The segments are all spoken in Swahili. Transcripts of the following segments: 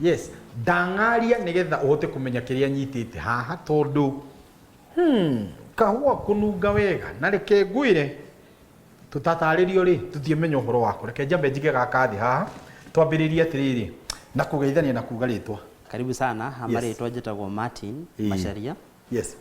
Yes, ndangaria nigetha uhote kumenya kiria nyitite haha tondu kahua kununga wega na reke ngwire tutataririo ri tutiemenyo horo wako reke njambe njige gakathi haha twambiririe atiriri na kugeithania na kuga ritwa. Karibu sana, ritwa njitagwo Martin Macharia. Yes.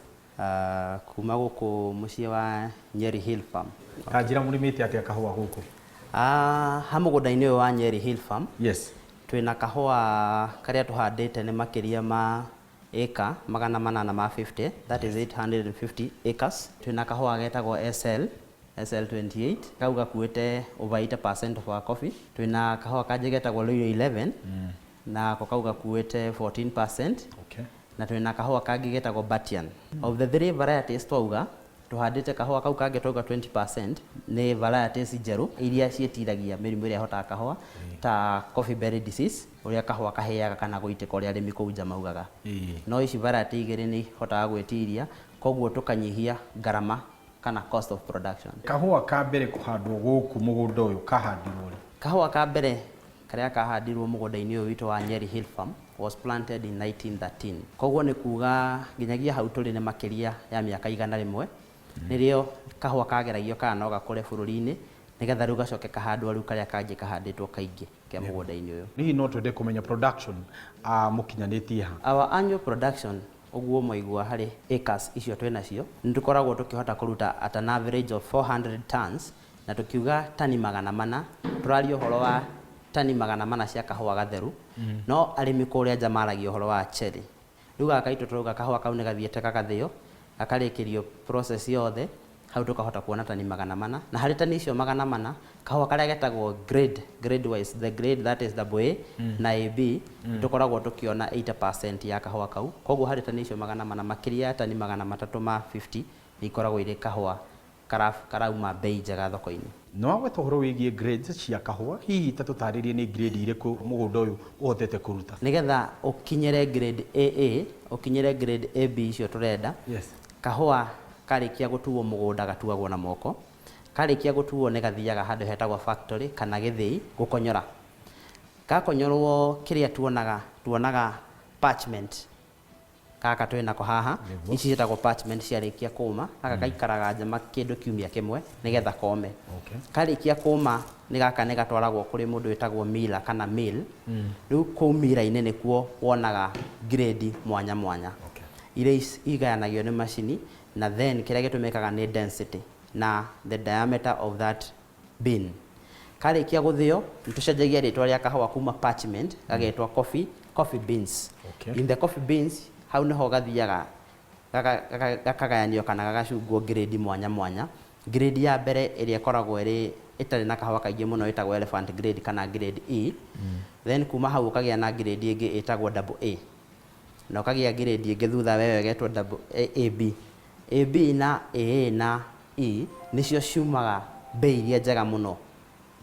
Kuma guku mucie wa Nyeri Hill Farm. Kanjira murimite atia kahua guku? Ha mugunda-ini wa Nyeri Hill Farm. Yes. Twina kahua karia tuhandite ni makiria ma eka 850, that is 850 acres. Twina kahua getagwo SL28 kau gakuite over 80% of our coffee. Twina kahua kanje getagwo Loyo 11 na ko kau gakuite 14%. Okay. Na twina kahua kangĩ getagwo Batian. Of the three varieties twauga tuhandite kahua kau kangĩ twauga 20% ni varieties njeru iria cietiragia mĩrimũ ĩrĩa hotaga kahua ta coffee berry disease uria kahua kaheaga kana guitĩka uria arĩmi kũu nja maugaga. No ici variety igĩrĩ ni hotaga gwĩtiria koguo tukanyihia garama kana cost of production. Kahua ka mbere kuhandwo guku mugunda uyu kahandirwo ri? Kahua ka mbere karia kahandirwo mugunda-ini uyu witu wa Nyeri Hill Farm was planted in 1913. Koguo ni kuga nginyagia hau tuli ni makiria ya miaka 100 nirio kahua kageragio kana no gakore bururi-ini nigetha riu gacoke kahandwo riu karia kangi kahanditwo kaingi ke mugunda-ini uyu. Ni no twende kumenya production mukinyanitie ha? Our annual production uguo moigua hari acres icio twinacio nitukoragwo tukihota kuruta at an average of 400 tons na tukiuga tani 400 turario horo wa tani 400 cia kahua gatheru. No arimi kuria nja maragia horo wa cherry. Riu gaka itu turuga kahua kau ni gathiete gakathio akarikirio process yothe hau tukahota kuona tani 400 na hari tani icio 400 kahua karia getagwo grade wise, the grade that is AA na AB tukoragwo tukiona 80% ya kahua kau. Koguo hari tani icio 400 makiria tani 350 ikoragwo ire kahua karauma bei njega thoko-ini. No gweta horo wigie grades cia kahua hihi tatutaririe ni grade iriku mugunda uyu uhotete kuruta nigetha ukinyere grade AA ukinyere grade AB icio turenda. Yes. Kahua karikia gutuo mugunda gatuagwo na moko, karikia gutuo ni gathiaga handu hetagwo factory kana githii gukonyora. Gakonyorwo kiria tuonaga parchment kaka twinako haha ici cietagwo parchment ciarikia kuma aka kaikaraga nja makindu kiumia kimwe nigetha kome. Okay. Karikia kuma ni gaka ni gatwaragwo kuri mundu witagwo miller kana mill. Riu ku miller-ini nikuo wonaga grade mwanya mwanya. Okay. Iria igayanagio ni macini na then kiria gitumikaga ni density na the diameter of that bin. Karikia guthio nitucenjagia ritwa ria kahua kuma parchment gagetwa coffee beans. Okay. In the coffee beans hau niho gathiaga gakagayanio kana gagacungwo grade mwanya mwanya. Grade ya mbere iria koragwo iri itari na kahua kaingi muno itagwo elephant grade kana grade E. Then kuma hau ukagia na grade ingi itagwo double A na ukagia grade ingi thutha wewe getwo double AB. AB na AA na E nicio ciumaga bei iria njega muno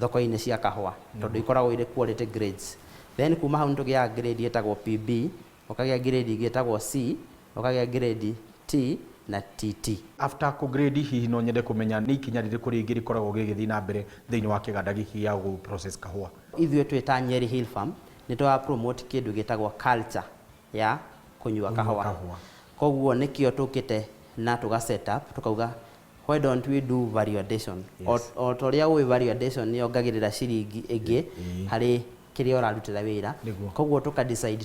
thoko-ini cia kahua tondu ikoragwo iri quality grades. Then kuma hau nitugia grade itagwo PB, ukagia grade igitagwo C, ukagia grade T na TT. After ku grade hihi no nyende kumenya ni ikinya ririku ringi rikoragwo gigithii na mbere thiini wa kiganda giki gia gu process kahua? Ithuĩ twita Nyeri Hill Farm ni twa promote kindu gitagwo culture ya kunyua kahua. Koguo nikio tukite na tuga set up tukauga why don't we do value addition? Yes. O toria we value addition ni ongagirira ciringi ingi hari kiria urarutira wira. Koguo tuka decide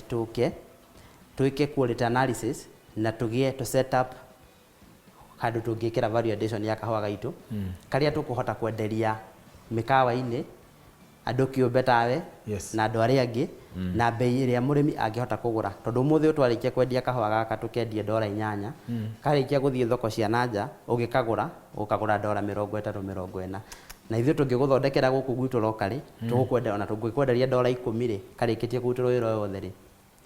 tuike quality analysis na tugie to set up handu tungikira value addition ya kahua gaitu karia tukuhota kwenderia mikawa-ini andu kiumbe tawe. Yes. Na andu aria angi na bei iria murimi angihota kugura tondu umuthi utwarikia kwendia kahua gaka tukendia $8 karikia guthie thoko cia nanja ugikagura ukagura $30-40 na ithuĩ tungiguthondekera guku gwitu lokali tugukwenda ona tungikwenderia $10 ri karikitie kurutirwo wira wothe ri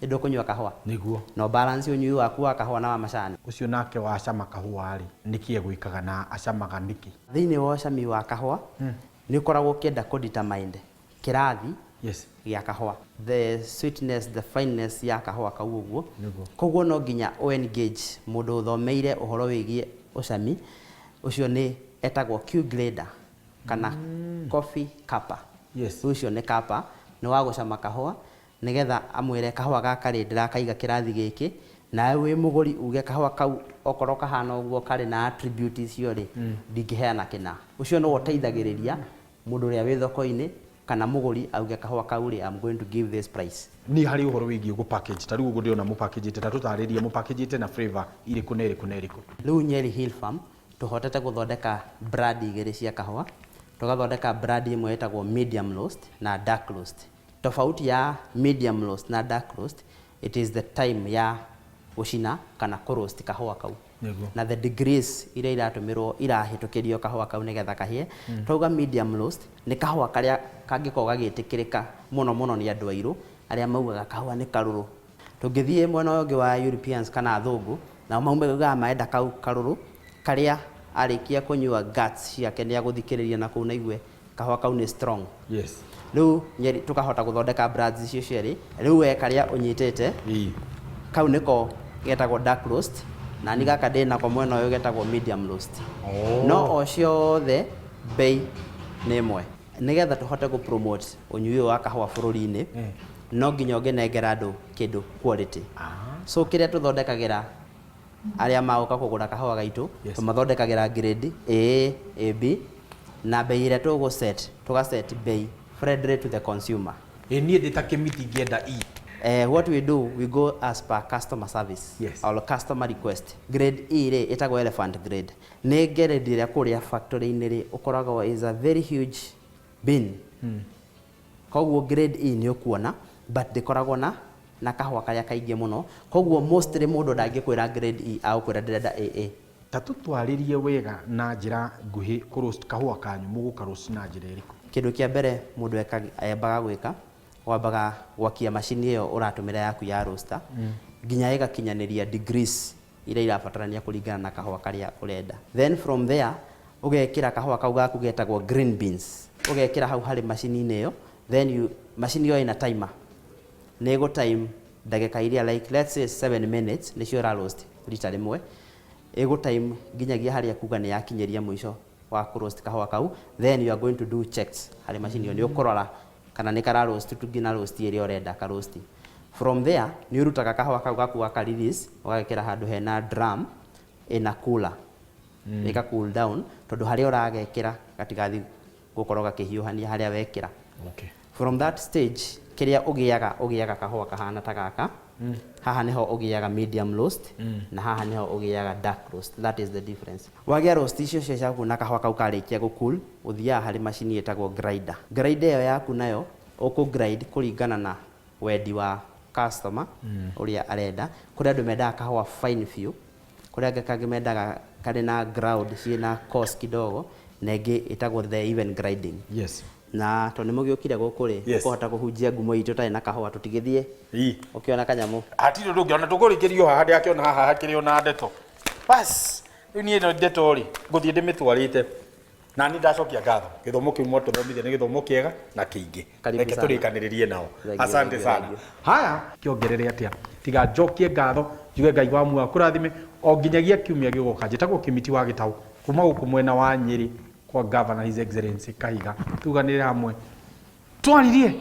ndu kunyua kahua niguo no balance unyui waku wa kahua na wa macani. Ucio nake wa cama kahua ri niki egwikaga na acamaga niki thiini wa cami wa kahua ni ukoragwo kienda ku determine kirathi yes ya kahua, the sweetness, the fineness ya kahua kau uguo. Koguo no nginya o engage mundu uthomeire uhoro wigie ucami ucio ni etagwo Q grader kana coffee kappa. Yes. Ucio ni kappa ni wa gucama kahua nigetha amwire kahua gaka ri ndirakaiga kirathi giki nawe wi muguri uge kahua kau okorwo kahana uguo kari na attribute icio ri ndingiheana kina ucio no uteithagiriria mundu uria wi thoko-ini kana muguri auge kahua kau ri I'm going to give this price. Ni hari uhoro wigi ugu package tari ugu ndiona mu package te tutaririe mu package te na flavor iriku na iriku na iriku. Riu Nyeri Hill Farm tuhotete guthondeka brand igiri cia kahua. Tugathondeka brand imwe etagwo medium roast na dark roast. Tofauti ya medium roast na dark roast, it is the time ya gucina kana roast kahua kau. Na the degrees iria iratumirwo irahitukirio kahua kau nigetha kahie. Twauga medium roast ni kahua karia kangiko gagitikirika muno ni andu airu aria maugaga kahua ni karuru. Tungithie mwena ungi wa Europeans kana athungu na maugaga maenda kau karuru karia arikia kunyua guts ciake ni aguthikiriria na kuu na igwe kahua kau ni strong. Yes. Riu Nyeri tukahota guthondeka brands icio cieri. Riu we karia unyitete kau niko getagwo dark roast na ni gaka ndina ko mwena uyu getagwo medium roast. No o ciothe bei ni imwe nigetha tuhote gu promote unyui wa kahua bururi-ini no nginya ungenengera andu kindu quality. So kiria tuthondekagira aria mauka kugura kahua gaitu tumathondekagira grade A, AB na bei iria tugu set bei friendly to the consumer. Nie ndita kimiti ngienda What we do, we go as per customer service or customer request. Grade E re etagwo elephant grade. Ni grade iria kuria factory-ini ri ukoragwo is a very huge bin. Koguo grade E ni ukuona but dikoragwo na kahua karia kaingi muno. Koguo mostly mundu ndangikwira grade E au kwira ndirenda AA. Tatutwaririe wega na njira nguhi kuroast kahua kanyu muguka roast na njira iriku. Kindu kia mbere mundu ayambaga gwika wambaga gwakia machine iyo uratumira yaku ya roaster nginya igakinyaniria degrees iria irabatarania kuringana na kahua karia urenda. Then from there ugekira kahua kau gaku getagwo green beans ugekira hau hari machine iyo then machine iyo ina timer nego time dagika iria like let's say 7 minutes nicio ra roast rita rimwe ego time nginyagia haria kuga ni yakinyeria mwisho wa roast kahua kau then you are going to do checks hari machine iyo ni ukorora kana ni kara roast tugina roast iria urenda ka roast. From there ni urutaga kahua kau gaku waka release ugakira handu hena drum ina cooler ika cool down tondu haria uragekira gatigathi gukoroga kihiuhania haria wekira. From that stage kiria ugiaga kahua kahana ta gaka haha niho ugiaga medium roast na haha niho ugiaga dark roast. That is the difference. Wagia roast icio ciaku na kahua kau karikia gu cool uthia hari machine etagwo grinder. Grinder iyo yaku nayo uku grind kuringana na wendi wa customer uria arenda. Kuri andu mendaga kahua fine few, kuri angi kangi mendaga kari na ground ciina coarse kidogo na ingi etagwo the even grinding. Na to nimugiukire guku ri kuhota kuhunjia ngumo itu tari na kahua tutigithie ukiona kanyamu atiro ndungiona tugurikirio haha ndi akiona haha hakirio na ndeto bas riu nie no ndeto ri nguthie ndimitwarite na ni ndacokia ngatho githomo kiu mwa tuthomithia ni githomo kiega na kiingi reke turikaniririe nao. Asante sana. Haya kiongerere atia tiga njokie ngatho njuge Ngai wa muoyo akurathime o nginyagia kiumia giguka njitagwo Kimiti wa Gitau kuma guku mwena wa Nyeri kwa Governor His Excellency Kahiga tuganire hamwe twaririe